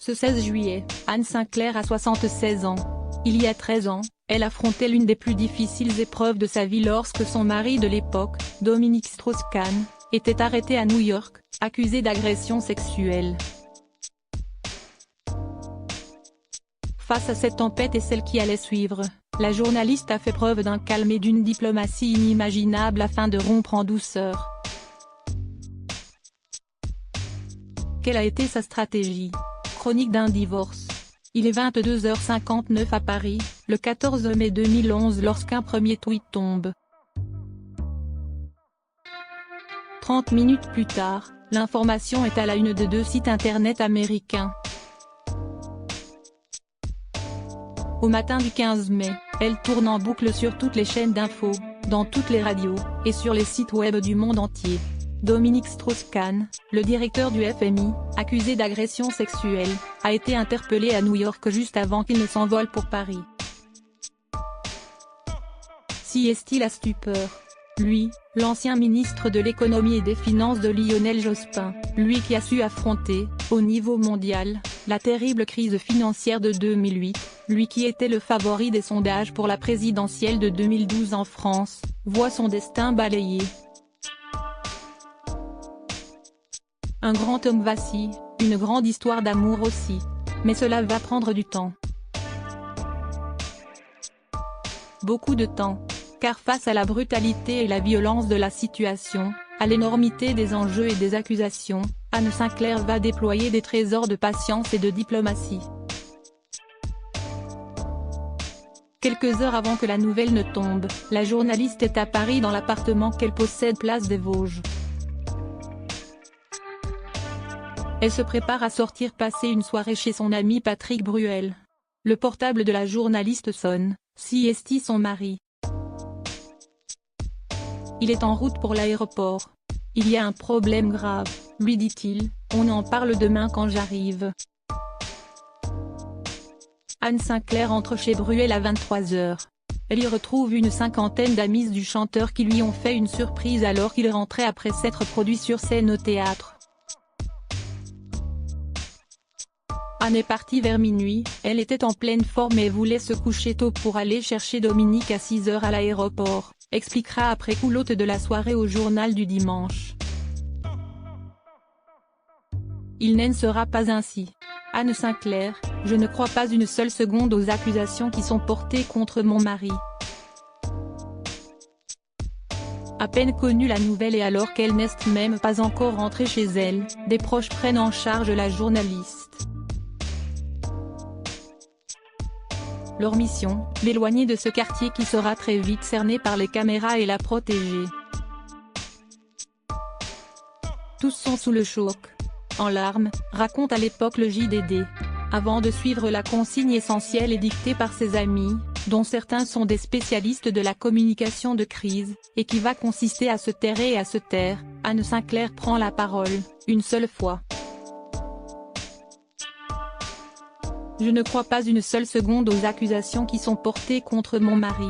Ce 16 juillet, Anne Sinclair a 76 ans. Il y a 13 ans, elle affrontait l'une des plus difficiles épreuves de sa vie lorsque son mari de l'époque, Dominique Strauss-Kahn, était arrêté à New York, accusé d'agression sexuelle. Face à cette tempête et celle qui allait suivre, la journaliste a fait preuve d'un calme et d'une diplomatie inimaginable afin de rompre en douceur. Quelle a été sa stratégie? Chronique d'un divorce. Il est 22h59 à Paris, le 14 mai 2011 lorsqu'un premier tweet tombe. 30 minutes plus tard, l'information est à la une de 2 sites internet américains. Au matin du 15 mai, elle tourne en boucle sur toutes les chaînes d'infos, dans toutes les radios, et sur les sites web du monde entier. Dominique Strauss-Kahn, le directeur du FMI, accusé d'agression sexuelle, a été interpellé à New York juste avant qu'il ne s'envole pour Paris. Si est-il la stupeur? Lui, l'ancien ministre de l'économie et des finances de Lionel Jospin, lui qui a su affronter, au niveau mondial, la terrible crise financière de 2008, lui qui était le favori des sondages pour la présidentielle de 2012 en France, voit son destin balayé. Un grand homme vacille, une grande histoire d'amour aussi. Mais cela va prendre du temps. Beaucoup de temps. Car face à la brutalité et la violence de la situation, à l'énormité des enjeux et des accusations, Anne Sinclair va déployer des trésors de patience et de diplomatie. Quelques heures avant que la nouvelle ne tombe, la journaliste est à Paris dans l'appartement qu'elle possède place des Vosges. Elle se prépare à sortir passer une soirée chez son ami Patrick Bruel. Le portable de la journaliste sonne, si est son mari. Il est en route pour l'aéroport. Il y a un problème grave, lui dit-il, on en parle demain quand j'arrive. Anne Sinclair entre chez Bruel à 23h. Elle y retrouve une cinquantaine d'amis du chanteur qui lui ont fait une surprise alors qu'il rentrait après s'être produit sur scène au théâtre. Anne est partie vers minuit, elle était en pleine forme et voulait se coucher tôt pour aller chercher Dominique à 6h à l'aéroport, expliquera après coup l'hôte de la soirée au journal du dimanche. Il n'en sera pas ainsi. Anne Sinclair, je ne crois pas une seule seconde aux accusations qui sont portées contre mon mari. À peine connue la nouvelle et alors qu'elle n'est même pas encore rentrée chez elle, des proches prennent en charge la journaliste. Leur mission, l'éloigner de ce quartier qui sera très vite cerné par les caméras et la protéger. Tous sont sous le choc. En larmes, raconte à l'époque le JDD. Avant de suivre la consigne essentielle édictée par ses amis, dont certains sont des spécialistes de la communication de crise, et qui va consister à se taire et à se taire, Anne Sinclair prend la parole, une seule fois. Je ne crois pas une seule seconde aux accusations qui sont portées contre mon mari.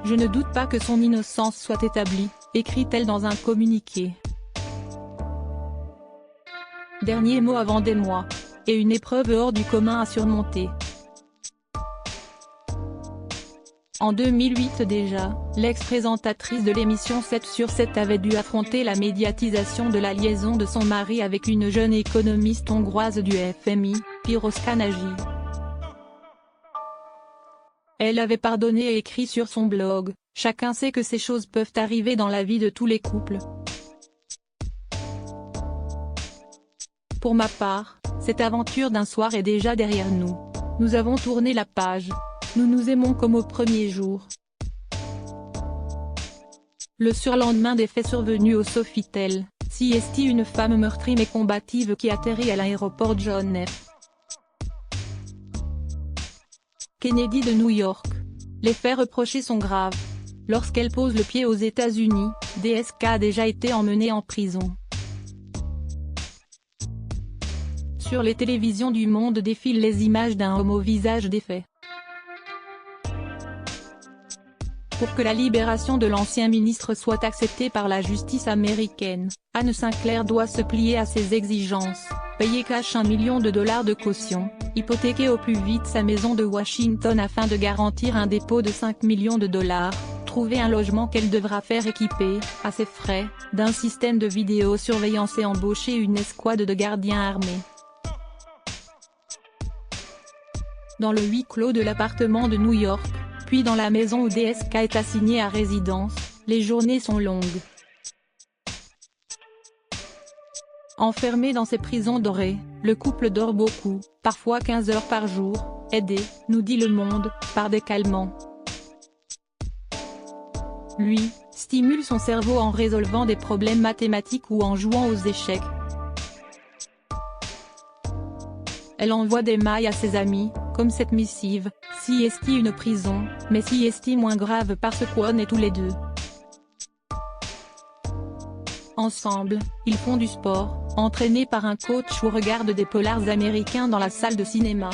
Je ne doute pas que son innocence soit établie, écrit-elle dans un communiqué. Dernier mot avant des mois. Et une épreuve hors du commun à surmonter. En 2008 déjà, l'ex-présentatrice de l'émission 7 sur 7 avait dû affronter la médiatisation de la liaison de son mari avec une jeune économiste hongroise du FMI, Piros Kanagy. Elle avait pardonné et écrit sur son blog, « Chacun sait que ces choses peuvent arriver dans la vie de tous les couples. Pour ma part, cette aventure d'un soir est déjà derrière nous. Nous avons tourné la page. Nous nous aimons comme au premier jour. » Le surlendemain des faits survenus au Sofitel, si est une femme meurtrie mais combative qui atterrit à l'aéroport John F. Kennedy de New York. Les faits reprochés sont graves. Lorsqu'elle pose le pied aux États-Unis, DSK a déjà été emmenée en prison. Sur les télévisions du monde défilent les images d'un homme au visage défait. Pour que la libération de l'ancien ministre soit acceptée par la justice américaine, Anne Sinclair doit se plier à ses exigences, payer cash $1 million de caution, hypothéquer au plus vite sa maison de Washington afin de garantir un dépôt de $5 millions, trouver un logement qu'elle devra faire équiper, à ses frais, d'un système de vidéosurveillance et embaucher une escouade de gardiens armés. Dans le huis clos de l'appartement de New York, puis dans la maison où DSK est assigné à résidence, les journées sont longues. Enfermé dans ses prisons dorées, le couple dort beaucoup, parfois 15 heures par jour, aidé, nous dit Le Monde, par des calmants. Lui, stimule son cerveau en résolvant des problèmes mathématiques ou en jouant aux échecs. Elle envoie des mails à ses amis, comme cette missive, si est une prison, mais si est moins grave parce qu'on est tous les deux. Ensemble, ils font du sport, entraînés par un coach ou regardent des polars américains dans la salle de cinéma.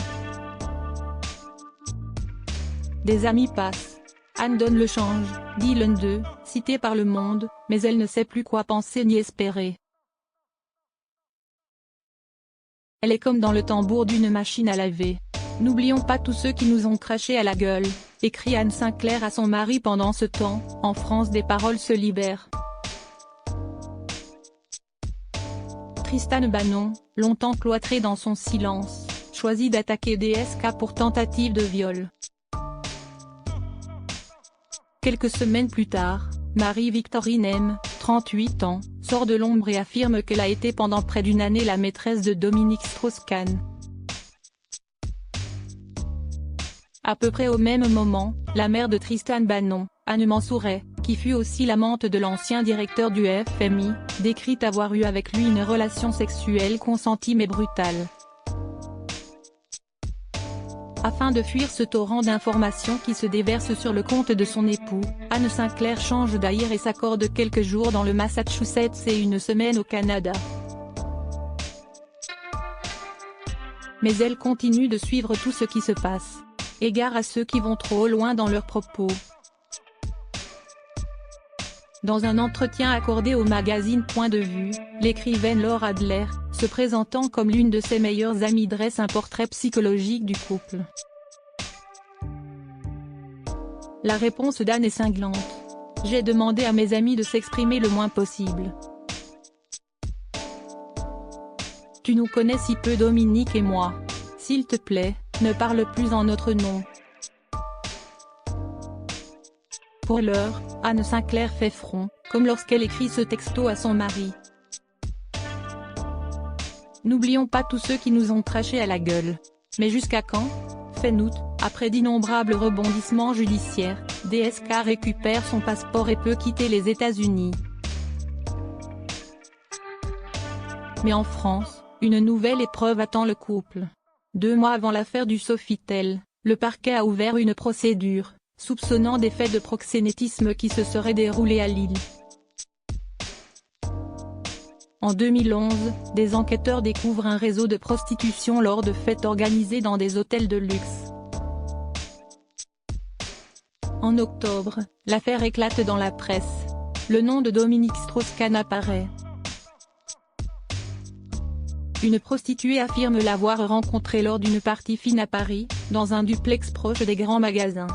Des amis passent. Anne donne le change, dit l'un d'eux, cité par Le Monde, mais elle ne sait plus quoi penser ni espérer. Elle est comme dans le tambour d'une machine à laver. N'oublions pas tous ceux qui nous ont craché à la gueule, écrit Anne Sinclair à son mari pendant ce temps. En France des paroles se libèrent. Tristan Bannon, longtemps cloîtré dans son silence, choisit d'attaquer DSK pour tentative de viol. Quelques semaines plus tard, Marie-Victorine M., 38 ans, sort de l'ombre et affirme qu'elle a été pendant près d'une année la maîtresse de Dominique Strauss-Kahn. À peu près au même moment, la mère de Tristan Bannon, Anne Mansouret, qui fut aussi l'amante de l'ancien directeur du FMI, décrit avoir eu avec lui une relation sexuelle consentie mais brutale. Afin de fuir ce torrent d'informations qui se déverse sur le compte de son époux, Anne Sinclair change d'ailleurs et s'accorde quelques jours dans le Massachusetts et une semaine au Canada. Mais elle continue de suivre tout ce qui se passe. Égard à ceux qui vont trop loin dans leurs propos. Dans un entretien accordé au magazine Point de Vue, l'écrivaine Laura Adler, se présentant comme l'une de ses meilleures amies, dresse un portrait psychologique du couple. La réponse d'Anne est cinglante. « J'ai demandé à mes amis de s'exprimer le moins possible. Tu nous connais si peu, Dominique et moi. S'il te plaît, ne parle plus en notre nom. » Pour l'heure, Anne Sinclair fait front, comme lorsqu'elle écrit ce texto à son mari. N'oublions pas tous ceux qui nous ont craché à la gueule. Mais jusqu'à quand ? Fin août, après d'innombrables rebondissements judiciaires, DSK récupère son passeport et peut quitter les États-Unis. Mais en France, une nouvelle épreuve attend le couple. 2 mois avant l'affaire du Sofitel, le parquet a ouvert une procédure, soupçonnant des faits de proxénétisme qui se seraient déroulés à Lille. En 2011, des enquêteurs découvrent un réseau de prostitution lors de fêtes organisées dans des hôtels de luxe. En octobre, l'affaire éclate dans la presse. Le nom de Dominique Strauss-Kahn apparaît. Une prostituée affirme l'avoir rencontré lors d'une partie fine à Paris, dans un duplex proche des grands magasins.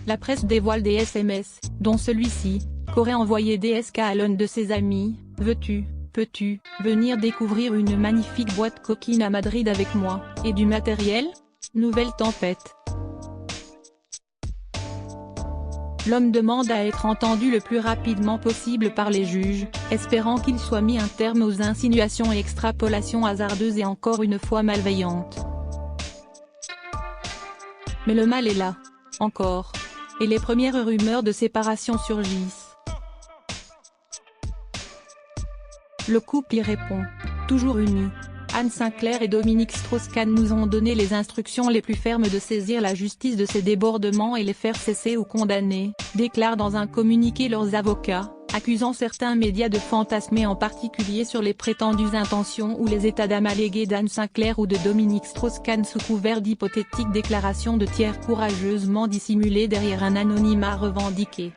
La presse dévoile des SMS, dont celui-ci, qu'aurait envoyé DSK à l'un de ses amis. « Veux-tu, peux-tu, venir découvrir une magnifique boîte coquine à Madrid avec moi, et du matériel ? Nouvelle tempête. » L'homme demande à être entendu le plus rapidement possible par les juges, espérant qu'il soit mis un terme aux insinuations et extrapolations hasardeuses et encore une fois malveillantes. Mais le mal est là, encore. Et les premières rumeurs de séparation surgissent. Le couple y répond, toujours unis. Anne Sinclair et Dominique Strauss-Kahn nous ont donné les instructions les plus fermes de saisir la justice de ces débordements et les faire cesser ou condamner, déclarent dans un communiqué leurs avocats, accusant certains médias de fantasmer en particulier sur les prétendues intentions ou les états d'âme allégués d'Anne Sinclair ou de Dominique Strauss-Kahn sous couvert d'hypothétiques déclarations de tiers courageusement dissimulées derrière un anonymat revendiqué.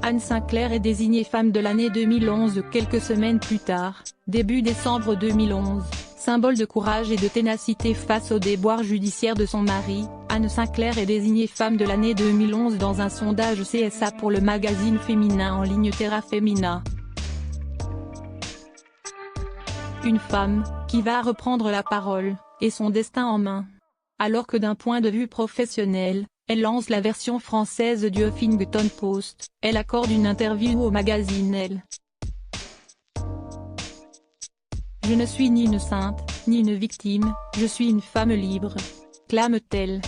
Anne Sinclair est désignée femme de l'année 2011 quelques semaines plus tard, début décembre 2011, symbole de courage et de ténacité face aux déboires judiciaires de son mari. Anne Sinclair est désignée femme de l'année 2011 dans un sondage CSA pour le magazine féminin en ligne Terra Femina. Une femme, qui va reprendre la parole, et son destin en main. Alors que d'un point de vue professionnel, elle lance la version française du Huffington Post, elle accorde une interview au magazine Elle. Je ne suis ni une sainte, ni une victime, je suis une femme libre, clame-t-elle.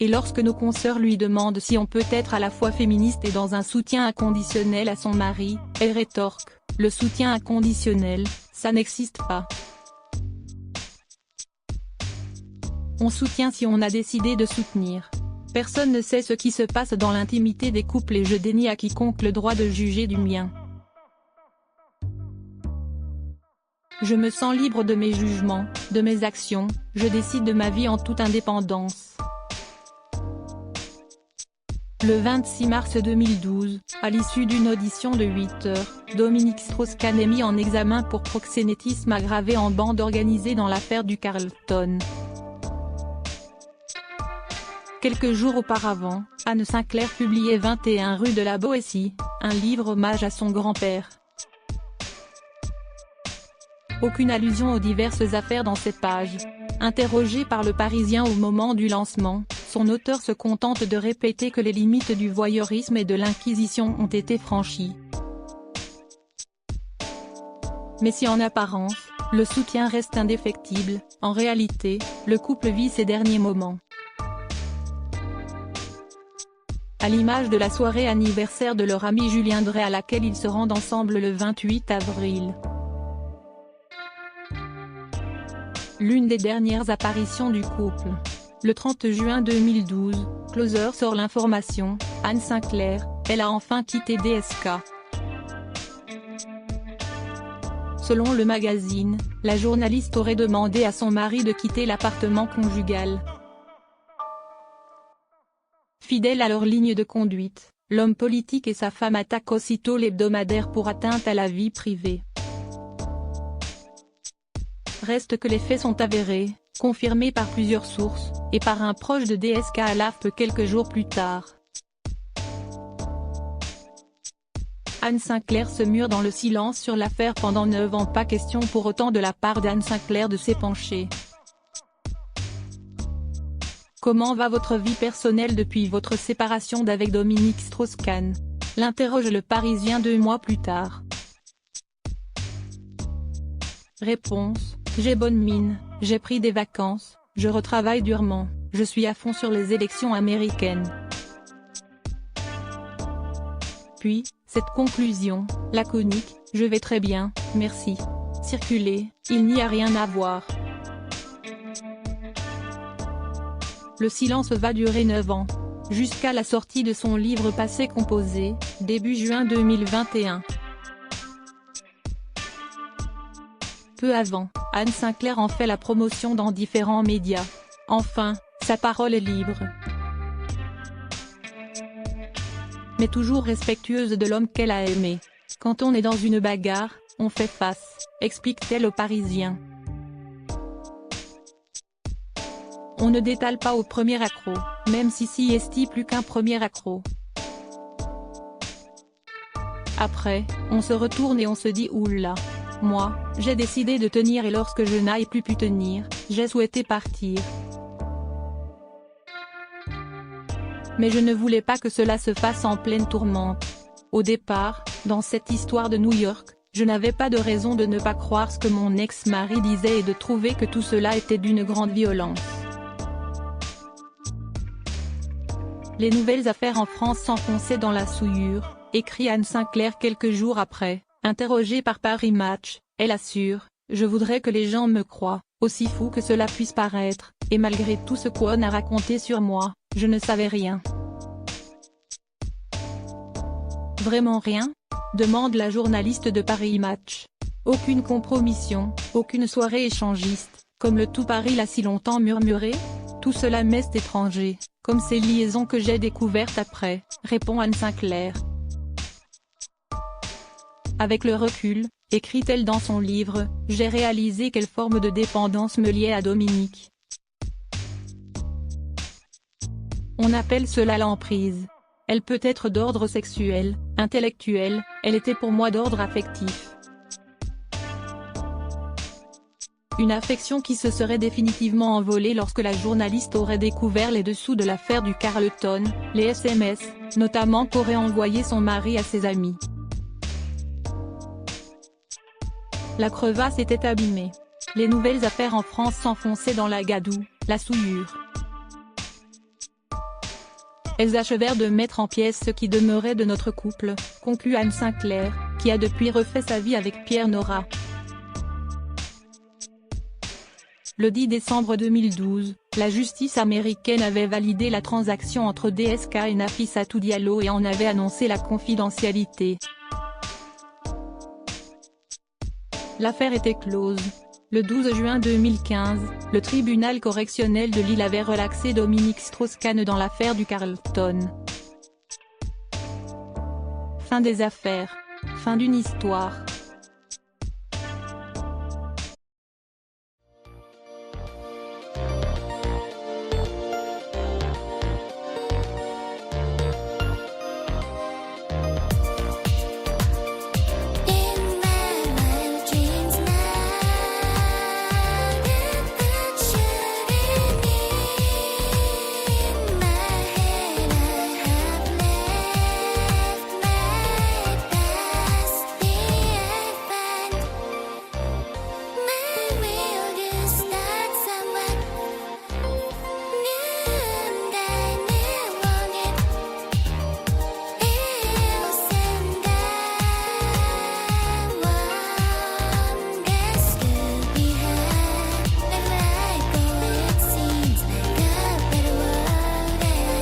Et lorsque nos consoeurs lui demandent si on peut être à la fois féministe et dans un soutien inconditionnel à son mari, elle rétorque, le soutien inconditionnel, ça n'existe pas. On soutient si on a décidé de soutenir. Personne ne sait ce qui se passe dans l'intimité des couples et je dénie à quiconque le droit de juger du mien. Je me sens libre de mes jugements, de mes actions, je décide de ma vie en toute indépendance. Le 26 mars 2012, à l'issue d'une audition de 8 heures, Dominique Strauss-Kahn est mis en examen pour proxénétisme aggravé en bande organisée dans l'affaire du Carlton. Quelques jours auparavant, Anne Sinclair publiait 21 rue de la Boétie, un livre hommage à son grand-père. Aucune allusion aux diverses affaires dans cette page. Interrogé par Le Parisien au moment du lancement, son auteur se contente de répéter que les limites du voyeurisme et de l'inquisition ont été franchies. Mais si en apparence, le soutien reste indéfectible, en réalité, le couple vit ses derniers moments. À l'image de la soirée anniversaire de leur ami Julien Dray à laquelle ils se rendent ensemble le 28 avril. L'une des dernières apparitions du couple. Le 30 juin 2012, Closer sort l'information, Anne Sinclair, elle a enfin quitté DSK. Selon le magazine, la journaliste aurait demandé à son mari de quitter l'appartement conjugal. Fidèles à leur ligne de conduite, l'homme politique et sa femme attaquent aussitôt l'hebdomadaire pour atteinte à la vie privée. Reste que les faits sont avérés, confirmés par plusieurs sources, et par un proche de DSK à l'AFP quelques jours plus tard. Anne Sinclair se mure dans le silence sur l'affaire pendant 9 ans. Pas question pour autant de la part d'Anne Sinclair de s'épancher. Comment va votre vie personnelle depuis votre séparation d'avec Dominique Strauss-Kahn? L'interroge Le Parisien 2 mois plus tard. Réponse: j'ai bonne mine, j'ai pris des vacances, je retravaille durement, je suis à fond sur les élections américaines. Puis, cette conclusion, laconique, je vais très bien, merci. Circuler, il n'y a rien à voir. Le silence va durer 9 ans. Jusqu'à la sortie de son livre Passé composé, début juin 2021. Peu avant, Anne Sinclair en fait la promotion dans différents médias. Enfin, sa parole est libre. Mais toujours respectueuse de l'homme qu'elle a aimé. Quand on est dans une bagarre, on fait face, explique-t-elle au Parisien. On ne détale pas au premier accroc, même si est plus qu'un premier accroc. Après, on se retourne et on se dit oula. Moi, j'ai décidé de tenir et lorsque je n'ai plus pu tenir, j'ai souhaité partir. Mais je ne voulais pas que cela se fasse en pleine tourmente. Au départ, dans cette histoire de New York, je n'avais pas de raison de ne pas croire ce que mon ex-mari disait et de trouver que tout cela était d'une grande violence. Les nouvelles affaires en France s'enfonçaient dans la souillure, écrit Anne Sinclair quelques jours après, interrogée par Paris Match, elle assure, je voudrais que les gens me croient, aussi fou que cela puisse paraître, et malgré tout ce qu'on a raconté sur moi, Je ne savais rien. Vraiment rien ? Demande la journaliste de Paris Match. Aucune compromission, aucune soirée échangiste, comme le tout Paris l'a si longtemps murmuré ? Tout cela m'est étranger, comme ces liaisons que j'ai découvertes après, répond Anne Sinclair. Avec le recul, écrit-elle dans son livre, j'ai réalisé quelle forme de dépendance me liait à Dominique. On appelle cela l'emprise. Elle peut être d'ordre sexuel, intellectuel, elle était pour moi d'ordre affectif. Une affection qui se serait définitivement envolée lorsque la journaliste aurait découvert les dessous de l'affaire du Carlton, les SMS, notamment qu'aurait envoyé son mari à ses amis. La crevasse était abîmée. Les nouvelles affaires en France s'enfonçaient dans la gadoue, la souillure. Elles achevèrent de mettre en pièces ce qui demeurait de notre couple, conclut Anne Sinclair, qui a depuis refait sa vie avec Pierre Nora. Le 10 décembre 2012, la justice américaine avait validé la transaction entre DSK et Nafissatou Diallo et en avait annoncé la confidentialité. L'affaire était close. Le 12 juin 2015, le tribunal correctionnel de Lille avait relaxé Dominique Strauss-Kahn dans l'affaire du Carlton. Fin des affaires. Fin d'une histoire.